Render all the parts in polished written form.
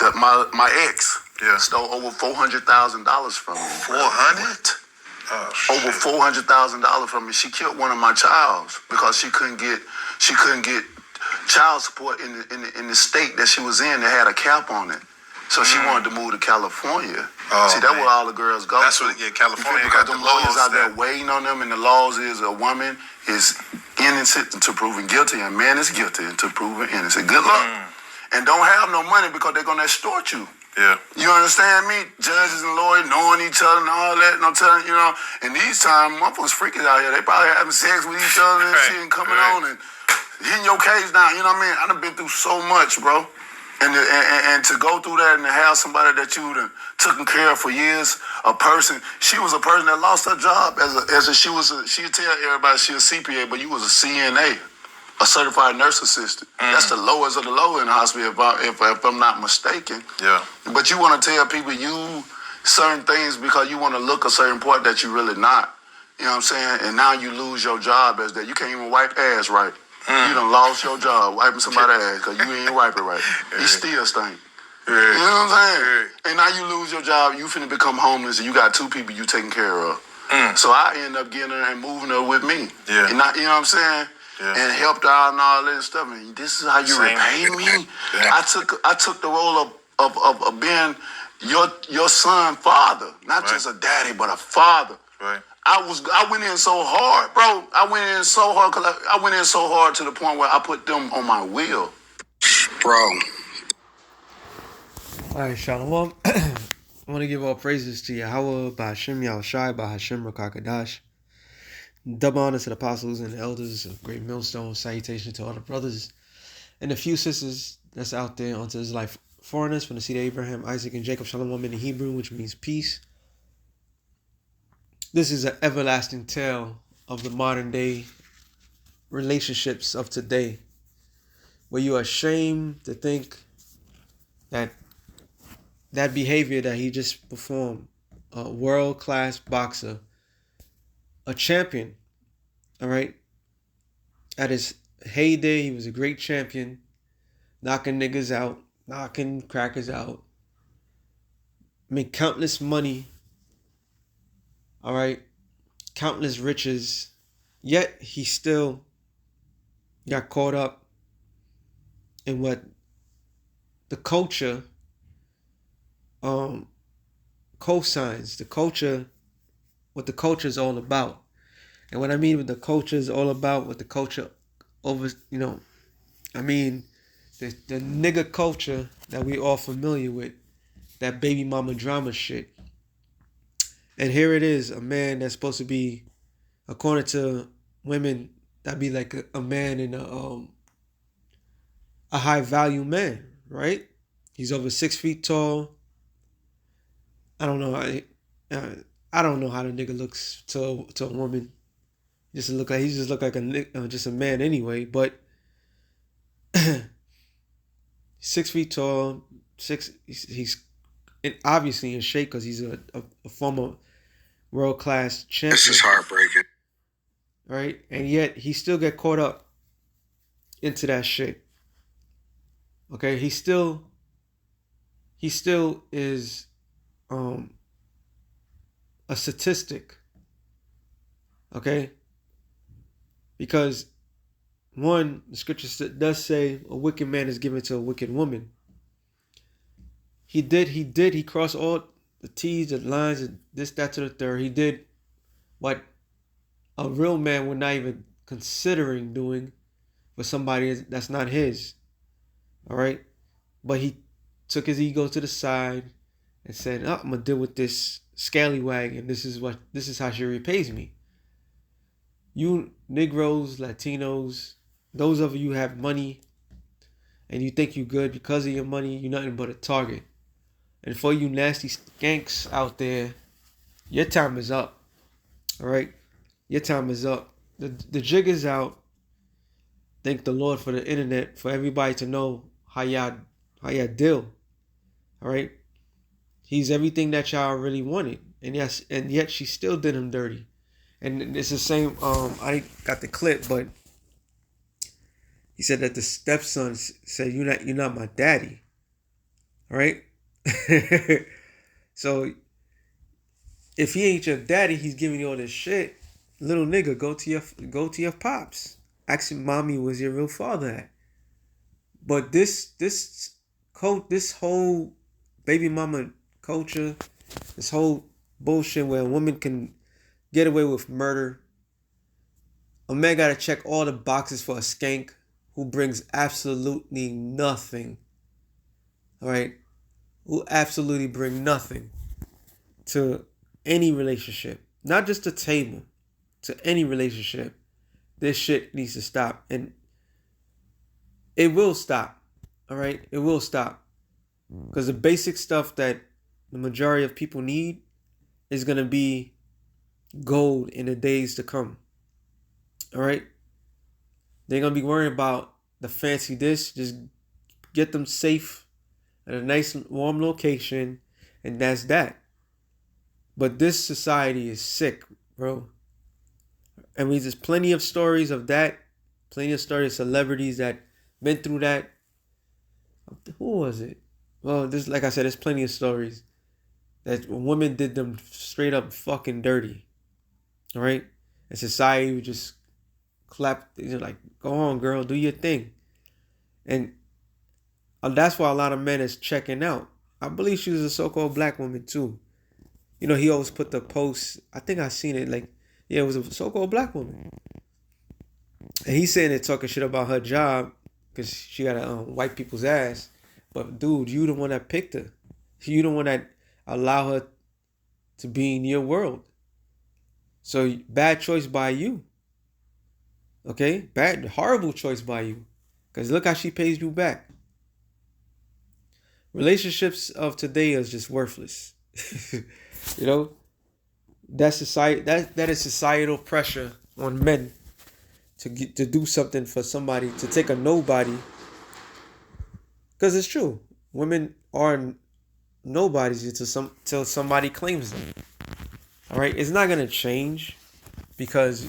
My ex stole over $400,000 from me. 400? Oh, over $400,000 from me. She killed one of my childs because she couldn't get child support in the state that she was in that had a cap on it. So she wanted to move to California. See, that's where all the girls go. That's what, California got the lawyers out there that waiting on them, and the laws is a woman is innocent until proven guilty, and a man is guilty until proven innocent. Good luck. And don't have no money because they're going to extort you. Yeah. You understand me? Judges and lawyers knowing each other and all that. And I'm telling you, and these times, motherfuckers freaking out here. They probably having sex with each other and shit and coming on and hitting your case down. You know what I mean? I done been through so much, bro. And to go through that and to have somebody that you done taken care of for years, she was a person that lost her job she'd tell everybody she was CPA, but you was a CNA, a certified nurse assistant. That's the lowest of the low in the hospital, if I'm not mistaken. Yeah. But you want to tell people you certain things because you want to look a certain part that you really not. You know what I'm saying? And now you lose your job as that. You can't even wipe ass right. You done lost your job wiping somebody's ass because you ain't wipe it right. You still stink. You know what I'm saying? And now you lose your job. You finna become homeless and you got two people you taking care of. So I end up getting her and moving her with me. Yeah. And you know what I'm saying? Yeah. And helped her out and all that stuff. And this is how you repay me? Yeah. I took the role of being your son father. Not just a daddy, but a father. Right. I went in so hard, bro. I went in so hard because I went in so hard to the point where I put them on my wheel. Bro. Alright, Shalom. I want to give all praises to Yahweh, Ba'Hashem Yahushai, Ba'Hashem Rakakadash. Double honor to the apostles and the elders of Great Millstone. Salutation to all the brothers and the few sisters that's out there onto this life. Foreigners from the seed of Abraham, Isaac, and Jacob. Shalom in the Hebrew, which means peace. This is an everlasting tale of the modern day relationships of today, where you are ashamed to think that behavior that he just performed, a world-class boxer, a champion, all right? At his heyday, he was a great champion, knocking niggas out, knocking crackers out, made countless money, all right? Countless riches, yet he still got caught up in what the culture co-signs, what the culture is all about. And what I mean with the culture is all about, what the culture I mean the nigga culture that we all familiar with, that baby mama drama shit. And here it is, a man that's supposed to be, according to women, that'd be like a man in a high value man, right? He's over 6 feet tall. I don't know how the nigga looks to a woman. He just look like just a man anyway. But 6 feet tall, he's obviously in shape because he's a former world-class champion. This is heartbreaking, right? And yet he still get caught up into that shit. Okay, he still is a statistic. Okay? Because one, the scripture does say a wicked man is given to a wicked woman. He crossed all the T's, the lines, and this, that, to the third. He did what a real man would not even considering doing for somebody that's not his. All right? But he took his ego to the side and said, I'm going to deal with this scallywag, and this is how she repays me. You Negroes, Latinos, those of you who have money and you think you're good because of your money, you're nothing but a target. And for you nasty skanks out there, your time is up. All right? Your time is up. The jig is out. Thank the Lord for the internet, for everybody to know how y'all deal. All right? He's everything that y'all really wanted. And yet she still did him dirty. And it's the same, I got the clip, but he said that the stepson said, you're not my daddy. All right. So if he ain't your daddy, he's giving you all this shit. Little nigga, go to your pops. Ask your mommy, was your real father at? But this whole baby mama culture, this whole bullshit where a woman can get away with murder. A man gotta check all the boxes for a skank who brings absolutely nothing. All right, who absolutely bring nothing to any relationship, not just the table, to any relationship. This shit needs to stop, and it will stop. All right, it will stop, because the basic stuff that the majority of people need is gonna be gold in the days to come. All right, they're gonna be worrying about the fancy this. Just get them safe at a nice warm location, and that's that. But this society is sick, bro. I mean, there's plenty of stories of that. Plenty of stories of celebrities that been through that. Who was it? Well, this, like I said, there's plenty of stories that women did them straight up fucking dirty. All right? And society would just clap, like, go on, girl, do your thing. And that's why a lot of men is checking out. I believe she was a so-called black woman too. You know, he always put the post. I think I seen it. Like, yeah, it was a so-called black woman, and he's saying it talking shit about her job because she got to wipe people's ass. But dude, you the one that picked her. You the one that allow her to be in your world. So bad choice by you. Okay, horrible choice by you. Because look how she pays you back. Relationships of today is just worthless. You know, that is societal pressure on men to do something for somebody, to take a nobody. Because it's true, women are nobodies until somebody claims them. All right, it's not gonna change because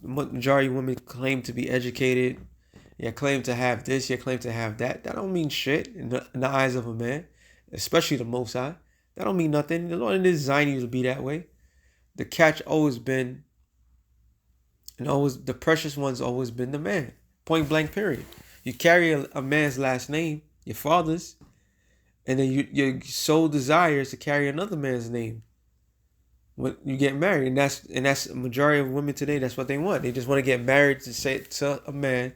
majority of women claim to be educated. You claim to have this, you claim to have that. That don't mean shit in the eyes of a man, especially the Most High. That don't mean nothing. The Lord didn't design you to be that way. The catch always been, and always the precious one's always been the man. Point blank, period. You carry a man's last name, your father's, and then your sole desire is to carry another man's name when you get married, and that's a majority of women today. That's what they want. They just want to get married to say to a man,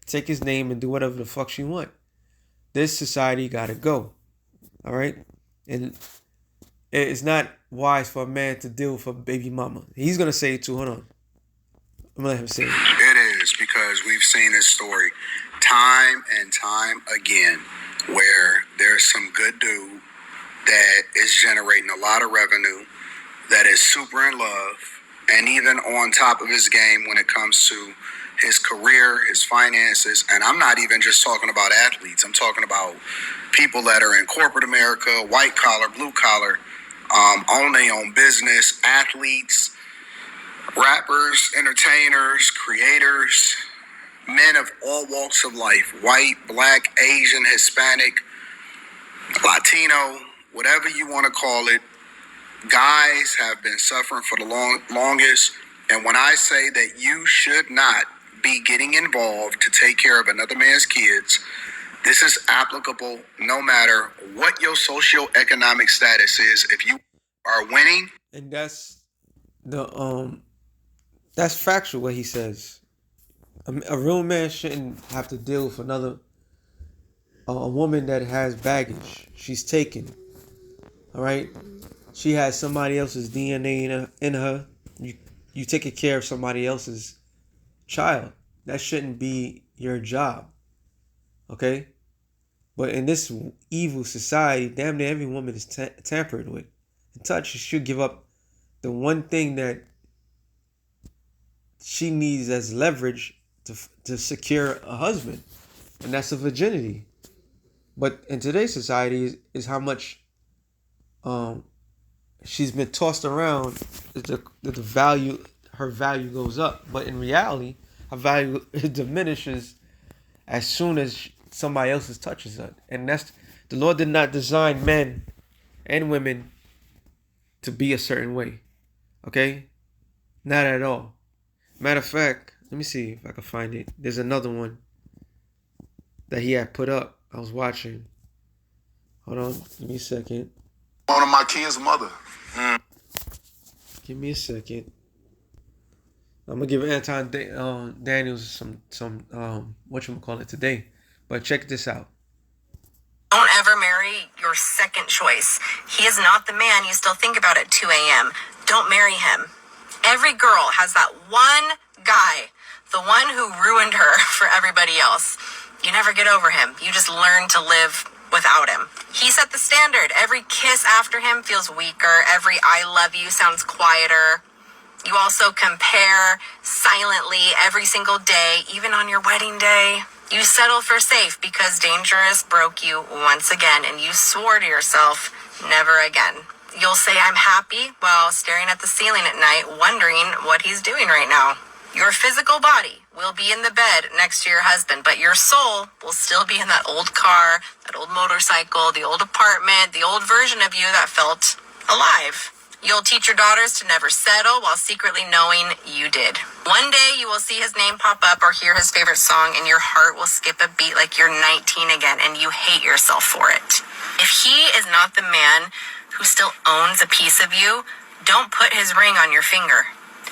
take his name, and do whatever the fuck she want. This society gotta go. All right, and it's not wise for a man to deal with a baby mama. He's gonna say it too. Hold on, I'm gonna let him say it. It is, because we've seen this story time and time again, where there's some good dude that is generating a lot of revenue, that is super in love, and even on top of his game when it comes to his career, his finances. And I'm not even just talking about athletes. I'm talking about people that are in corporate America, white collar, blue collar, own their own business, athletes, rappers, entertainers, creators, men of all walks of life, white, black, Asian, Hispanic, Latino, whatever you want to call it. Guys have been suffering for the longest. And when I say that you should not be getting involved to take care of another man's kids, this is applicable no matter what your socioeconomic status is. If you are winning. And that's factual what he says. A real man shouldn't have to deal with a woman that has baggage. She's taken. All right? She has somebody else's DNA in her. You taking care of somebody else's child. That shouldn't be your job. Okay? But in this evil society, damn near every woman is tampered with and touched. She should give up the one thing that she needs as leverage to secure a husband, and that's a virginity. But in today's society is how much she's been tossed around. Her value goes up, but in reality, her value diminishes as soon as somebody else's touches her. And that's the Lord did not design men and women to be a certain way. Okay? Not at all. Matter of fact, let me see if I can find it. There's another one that he had put up. I was watching. Hold on. Give me a second. One of my kids' mother. Give me a second. I'm gonna give Anton Daniels some whatchamacallit today. But check this out. Don't ever marry your second choice. He is not the man you still think about at 2 a.m. Don't marry him. Every girl has that one guy, the one who ruined her for everybody else. You never get over him. You just learn to live without him. He set the standard. Every kiss after him feels weaker. Every I love you sounds quieter. You also compare silently every single day, even on your wedding day. You settle for safe because dangerous broke you once again, and you swore to yourself, never again. You'll say, I'm happy, while staring at the ceiling at night, wondering what he's doing right now. Your physical body will be in the bed next to your husband, but your soul will still be in that old car, that old motorcycle, the old apartment, the old version of you that felt alive. You'll teach your daughters to never settle while secretly knowing you did. One day you will see his name pop up or hear his favorite song and your heart will skip a beat like you're 19 again and you hate yourself for it. If he is not the man who still owns a piece of you, don't put his ring on your finger.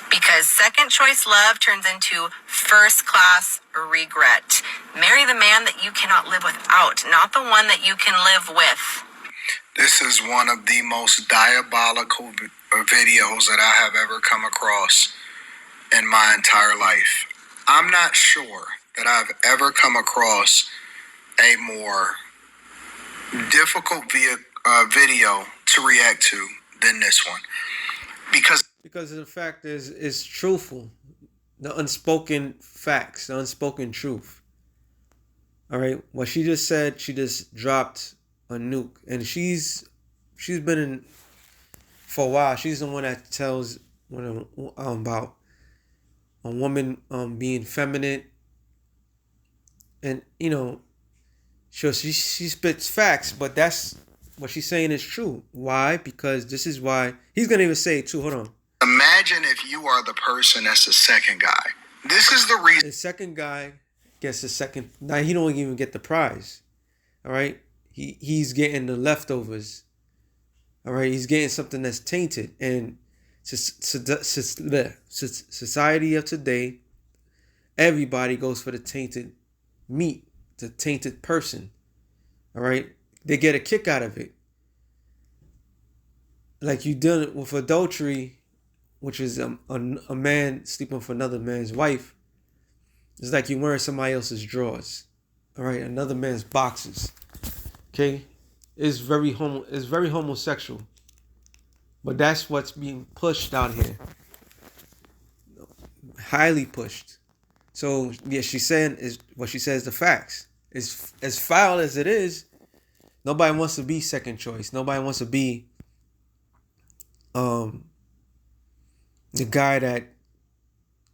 Because second choice love turns into first class regret. Marry the man that you cannot live without, not the one that you can live with. This is one of the most diabolical videos that I have ever come across in my entire life. I'm not sure that I've ever come across a more difficult video to react to than this one. Because the fact is, it's truthful. The unspoken facts, the unspoken truth. All right. What she just said, she just dropped a nuke, and she's been in for a while. She's the one that tells about a woman being feminine, and she spits facts, but that's what she's saying is true. Why? Because this is why he's gonna even say it too. Hold on. imagine if you are the person that's the second guy. This is the reason. The second guy gets the second. Now he don't even get the prize. All right. He's getting the leftovers. All right, he's getting something that's tainted, and society of today, everybody goes for the tainted meat, the tainted person. All right, they get a kick out of it. Like you done with adultery, which is a man sleeping with another man's wife. It's like you wearing somebody else's drawers. All right, another man's boxes. Okay, it's very homosexual, but that's what's being pushed out here, highly pushed. So yeah, she's saying is what she says. The facts is as foul as it is. Nobody wants to be second choice. Nobody wants to be the guy that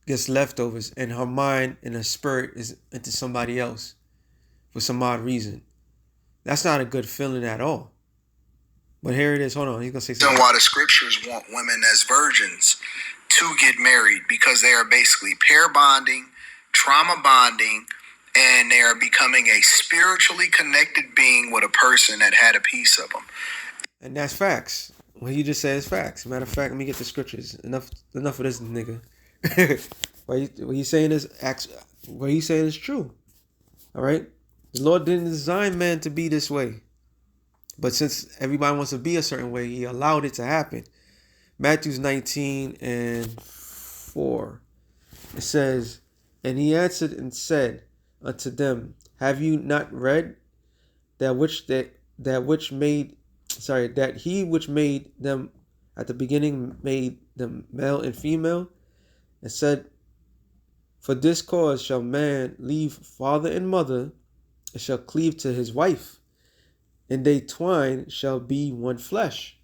gets leftovers, and her mind and her spirit is into somebody else for some odd reason. That's not a good feeling at all. But here it is. Hold on. He's going to say something. Why the scriptures want women as virgins to get married, because they are basically pair bonding, trauma bonding, and they are becoming a spiritually connected being with a person that had a piece of them. And that's facts. What you just said is facts. Matter of fact, let me get the scriptures. Enough of this nigga. What he's saying is true. All right? The Lord didn't design man to be this way. But since everybody wants to be a certain way, he allowed it to happen. Matthew 19:4. It says, and he answered and said unto them, have you not read that he which made them at the beginning made them male and female, and said, for this cause shall man leave father and mother, and shall cleave to his wife, and they twine shall be one flesh.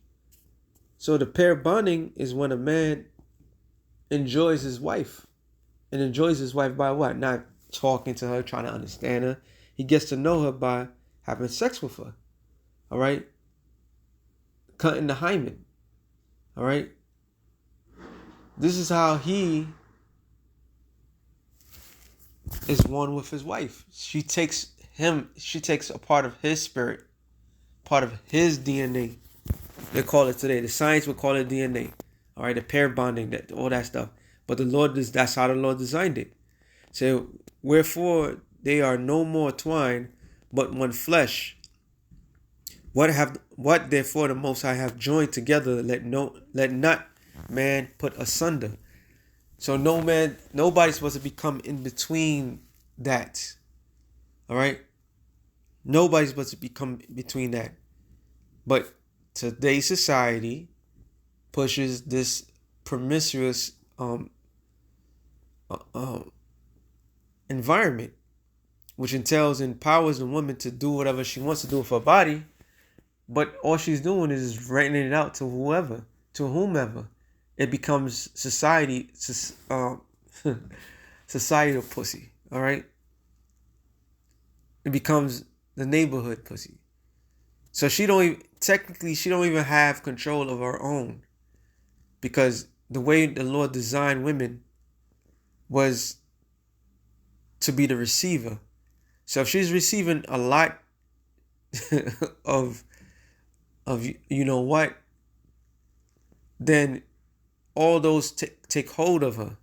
So the pair bonding is when a man enjoys his wife. And enjoys his wife by what? Not talking to her, trying to understand her. he gets to know her by having sex with her. All right? Cutting the hymen. All right? This is how he is one with his wife. She takes a part of his spirit, part of his DNA. They call it today. The science would call it DNA. All right, the pair bonding, that all that stuff. But that's how the Lord designed it. So, wherefore they are no more twined, but one flesh. What therefore the Most High have joined together, let not man put asunder. So nobody's supposed to become in between that. All right? Nobody's supposed to become between that. But today's society pushes this promiscuous environment, which entails empowers a woman to do whatever she wants to do with her body, but all she's doing is renting it out to whomever. It becomes societal pussy. All right. It becomes the neighborhood pussy. So she don't even have control of her own, because the way the Lord designed women was to be the receiver. So if she's receiving a lot of you know what, then all those take hold of her.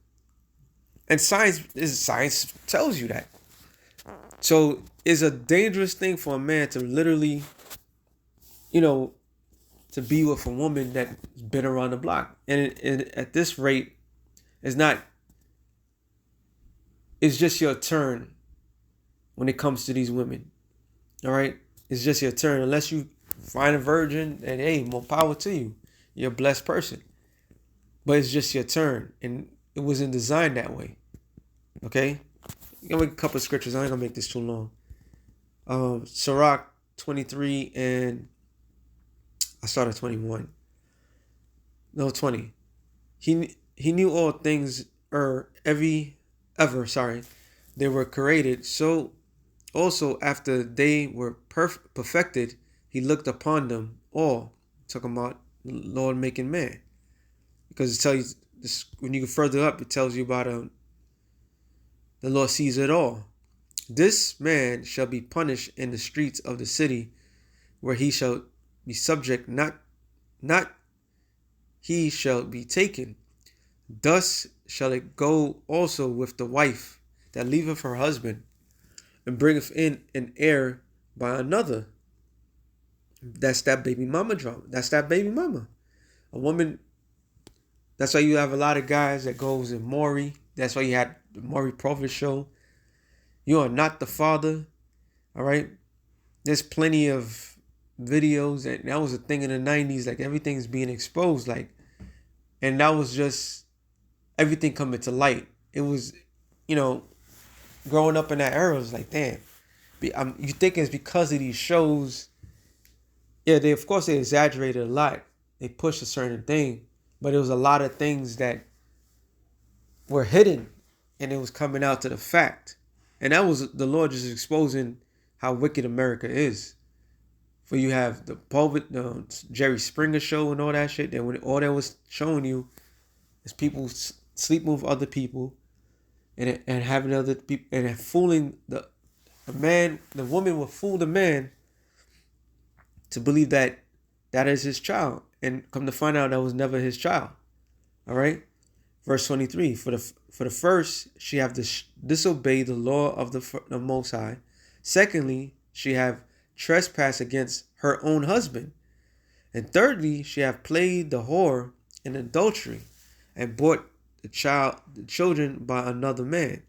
And science tells you that. So it's a dangerous thing for a man to literally, to be with a woman that's been around the block. And at this rate, it's just your turn when it comes to these women. All right? It's just your turn. Unless you find a virgin, and hey, more power to you. You're a blessed person. But it's just your turn. And it wasn't designed that way. Okay? I'm going to make a couple of scriptures. I ain't going to make this too long. Sirach 23 and I started 21. No, 20. He knew all things they were created. So also after they were perfected, he looked upon them all. Talking about Lord making man. Because it tells you this, when you go further up, it tells you about the Lord sees it all. This man shall be punished in the streets of the city, where he shall be subject, not he shall be taken. Thus shall it go also with the wife that leaveth her husband, and bringeth in an heir by another. That's that baby mama drama. That's that baby mama. A woman. That's why you have a lot of guys that goes in Maury. That's why you had the Maury Prophet show. You are not the father. All right. There's plenty of videos, and that was a thing in the 90s. Like, everything's being exposed. Like, and that was just everything coming to light. It was, growing up in that era, it was like, damn. You think it's because of these shows. Yeah, they exaggerated a lot. They pushed a certain thing. But it was a lot of things that were hidden, and it was coming out to the fact. And that was the Lord just exposing how wicked America is. For you have the Jerry Springer show and all that shit. Then when all that was showing you is people sleeping with other people, and having other people, and fooling the man. The woman will fool the man to believe that is his child. And come to find out that was never his child. All right. Verse 23. For the first, she have disobeyed the law of the Most High. Secondly, she have trespassed against her own husband. And thirdly, she have played the whore in adultery, and brought the children by another man.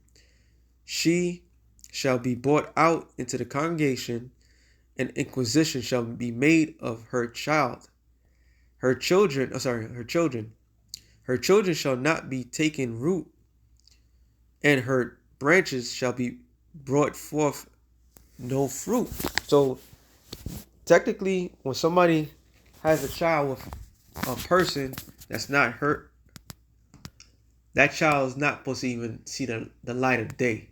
She shall be brought out into the congregation, and inquisition shall be made of her child. Her children shall not be taken root, and her branches shall be brought forth no fruit. So technically, when somebody has a child with a person that's not hurt, that child is not supposed to even see the light of day.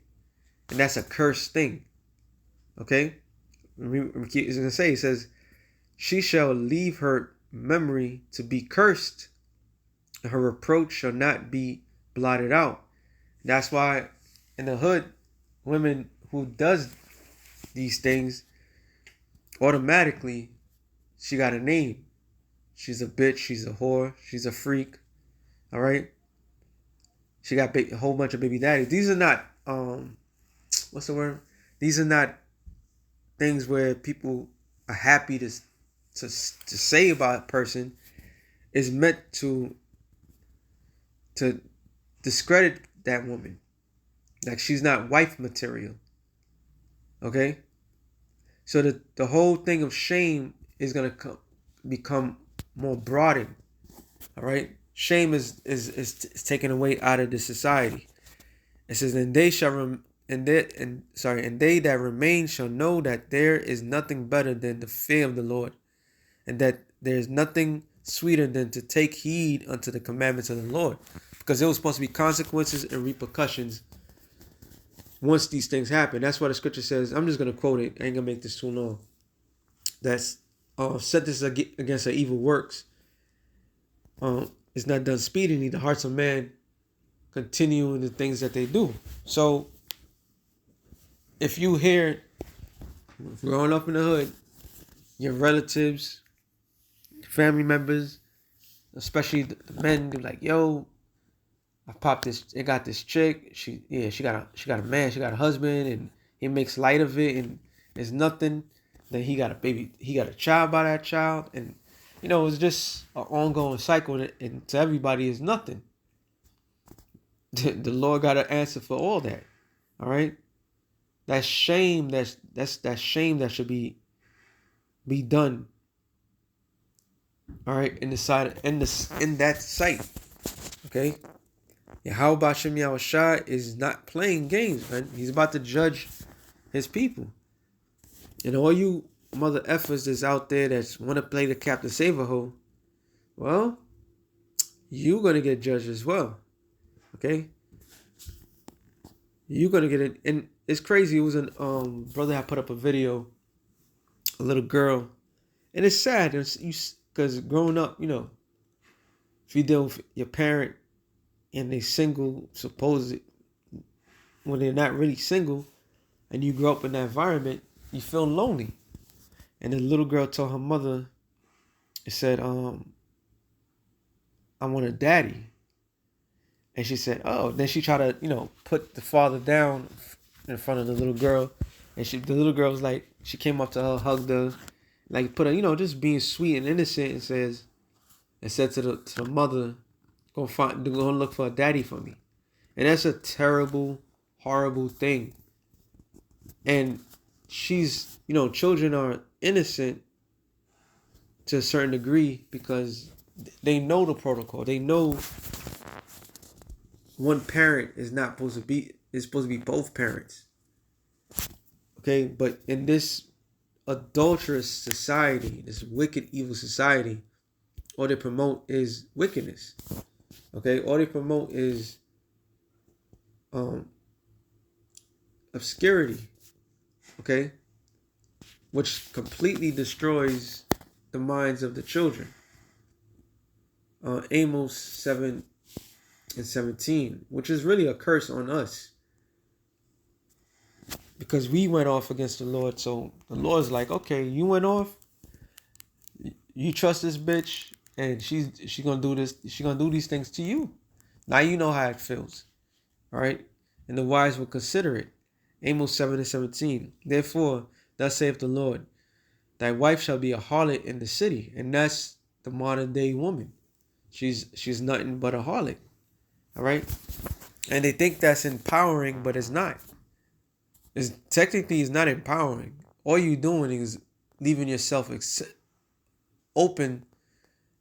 And that's a cursed thing. Okay? It's going to say, it says, she shall leave her memory to be cursed, and her reproach shall not be blotted out. That's why in the hood, women who does these things, automatically, she got a name. She's a bitch, she's a whore, she's a freak. All right? She got a whole bunch of baby daddies. These are not, what's the word? These are not things where people are happy to say about a person. Is meant to discredit that woman. Like she's not wife material. Okay? So the whole thing of shame is going to become more broadened. All right? Shame is taken away out of the society. It says, and they that remain shall know that there is nothing better than the fear of the Lord, and that there is nothing sweeter than to take heed unto the commandments of the Lord. Because there was supposed to be consequences and repercussions once these things happen. That's why the scripture says, I'm just going to quote it. I ain't going to make this too long. That's set this against the evil works. It's not done speedily. The hearts of man continue in the things that they do. So if you hear growing up in the hood, your relatives, family members, especially the men, they're like, yo, I popped this, it got this chick, she got a man, she got a husband, and he makes light of it, and there's nothing. Then he got a baby, he got a child by that child, and it's just an ongoing cycle, and to everybody is nothing. The Lord got an answer for all that. All right? That shame, that's that shame that should be done. All right, in that sight. Okay? Yahweh Shem Yahushua is not playing games, man. He's about to judge his people. And all you mother effers that's out there that want to play the Captain Save-A-Ho, well, you're going to get judged as well. Okay? You're going to get it. And it's crazy. It was a brother had put up a video, a little girl. And it's sad because growing up, if you deal with your parent and they single, supposedly, when they're not really single, and you grow up in that environment, you feel lonely. And the little girl told her mother, it said, I want a daddy. And she said, oh. Then she tried to, put the father down in front of the little girl. And the little girl was like, she came up to her, hugged her, like put her, just being sweet and innocent, and said to the mother, go look for a daddy for me. And that's a terrible, horrible thing. And she's, children are innocent to a certain degree because they know the protocol. They know one parent is supposed to be both parents. Okay, but in this adulterous society, this wicked, evil society, all they promote is wickedness. Okay, all they promote is obscurity. Okay, which completely destroys the minds of the children. Amos 7:17, which is really a curse on us. Because we went off against the Lord. So the Lord's like, okay, you went off. You trust this bitch, and she's gonna do this. She's gonna do these things to you. Now you know how it feels. All right? And the wise will consider it. Amos 7:17. Therefore, thus saith the Lord, thy wife shall be a harlot in the city. And that's the modern day woman. She's nothing but a harlot. All right? And they think that's empowering, but it's not. It's not empowering. All you're doing is leaving yourself open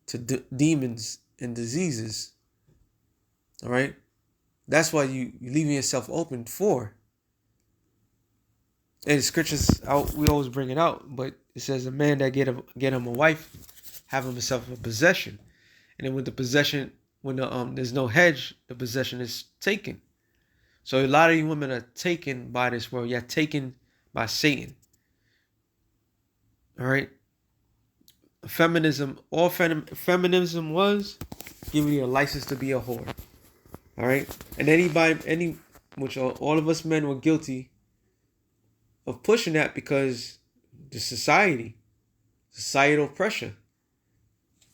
to demons and diseases. All right? That's why you're leaving yourself open for. And the scriptures, we always bring it out, but it says a man that get him a wife, have himself a possession. And then with the possession, when there's no hedge, the possession is taken. So a lot of you women are taken by this world. You're taken by Satan. All right. Feminism, feminism was giving you a license to be a whore. All right. And which all of us men were guilty of pushing that because the societal pressure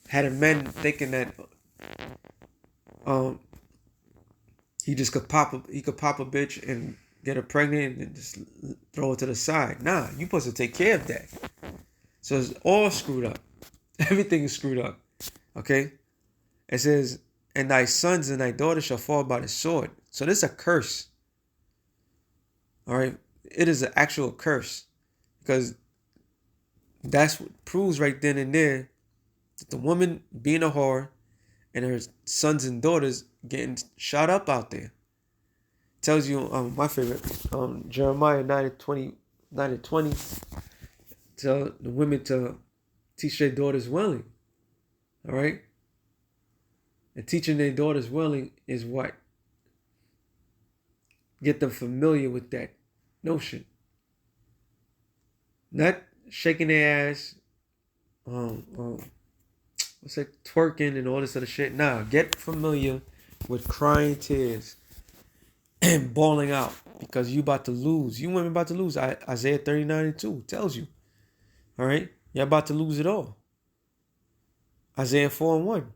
had a men thinking that he could pop a bitch and get her pregnant and just throw it to the side. Nah, you supposed to take care of that. So it's all screwed up. Everything is screwed up. Okay? It says, and thy sons and thy daughters shall fall by the sword. So this is a curse. All right? It is an actual curse. Because that's what proves right then and there that the woman being a whore and her sons and daughters getting shot up out there. Tells you, my favorite, Jeremiah 9:20, tell the women to teach their daughters willing. All right? And teaching their daughters willing is what? Get them familiar with that notion. Not shaking their ass, twerking and all this other shit. Nah, get familiar with crying tears and bawling out because you about to lose. You women about to lose. Isaiah 39:2 tells you. All right? You're about to lose it all. Isaiah 4:1.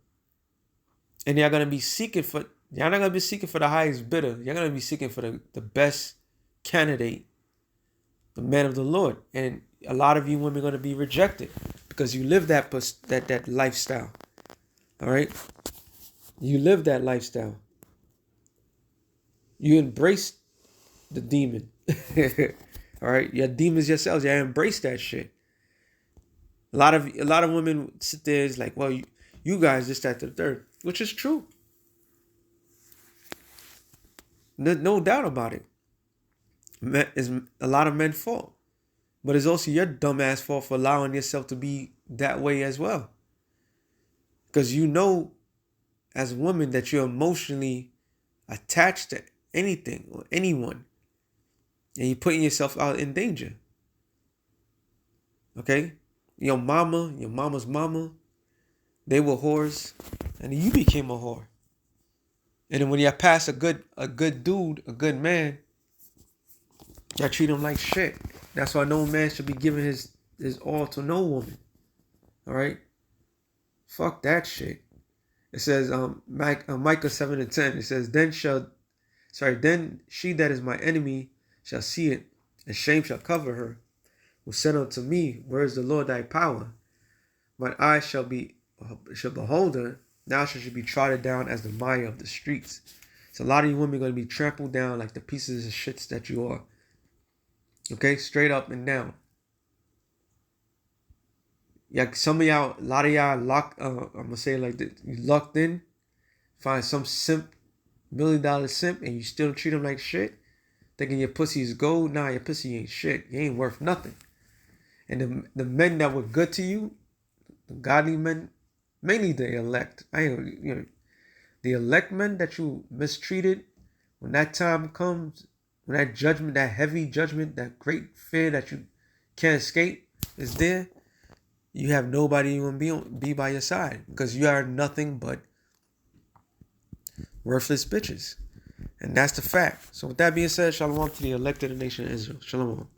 And y'all not gonna be seeking for the highest bidder. You're gonna be seeking for the best candidate, the man of the Lord. And a lot of you women are gonna be rejected because you live that lifestyle. All right? You live that lifestyle. You embrace the demon. All right? You're demons yourselves. You embrace that shit. A lot of women sit there is like, well, you guys just that to the third, which is true. No doubt about it. It's a lot of men's fault. But it's also your dumbass fault for allowing yourself to be that way as well. Because you know as a woman that you're emotionally attached to anything or anyone. And you're putting yourself out in danger. Okay? Your mama's mama, they were whores. And you became a whore. And then when you pass a good dude, a good man, y'all treat him like shit. That's why no man should be giving his all to no woman. All right? Fuck that shit. It says, Micah 7:10, it says, then she that is my enemy shall see it, and shame shall cover her. Who said unto me, where is the Lord thy power? My eyes shall behold her. Now shall she be trodden down as the mire of the streets. So a lot of you women are going to be trampled down like the pieces of shits that you are. Okay, straight up and down. Yeah, some of y'all, a lot of y'all locked. I'm gonna say it like this: you locked in, find some simp, $1 million simp, and you still treat him like shit, thinking your pussy is gold. Nah, your pussy ain't shit. You ain't worth nothing. And the men that were good to you, the godly men, mainly the elect. The elect men that you mistreated, when that time comes, when that judgment, that heavy judgment, that great fear that you can't escape is there, you have nobody even be by your side because you are nothing but worthless bitches. And that's the fact. So with that being said, shalom to the elected nation of Israel. Shalom.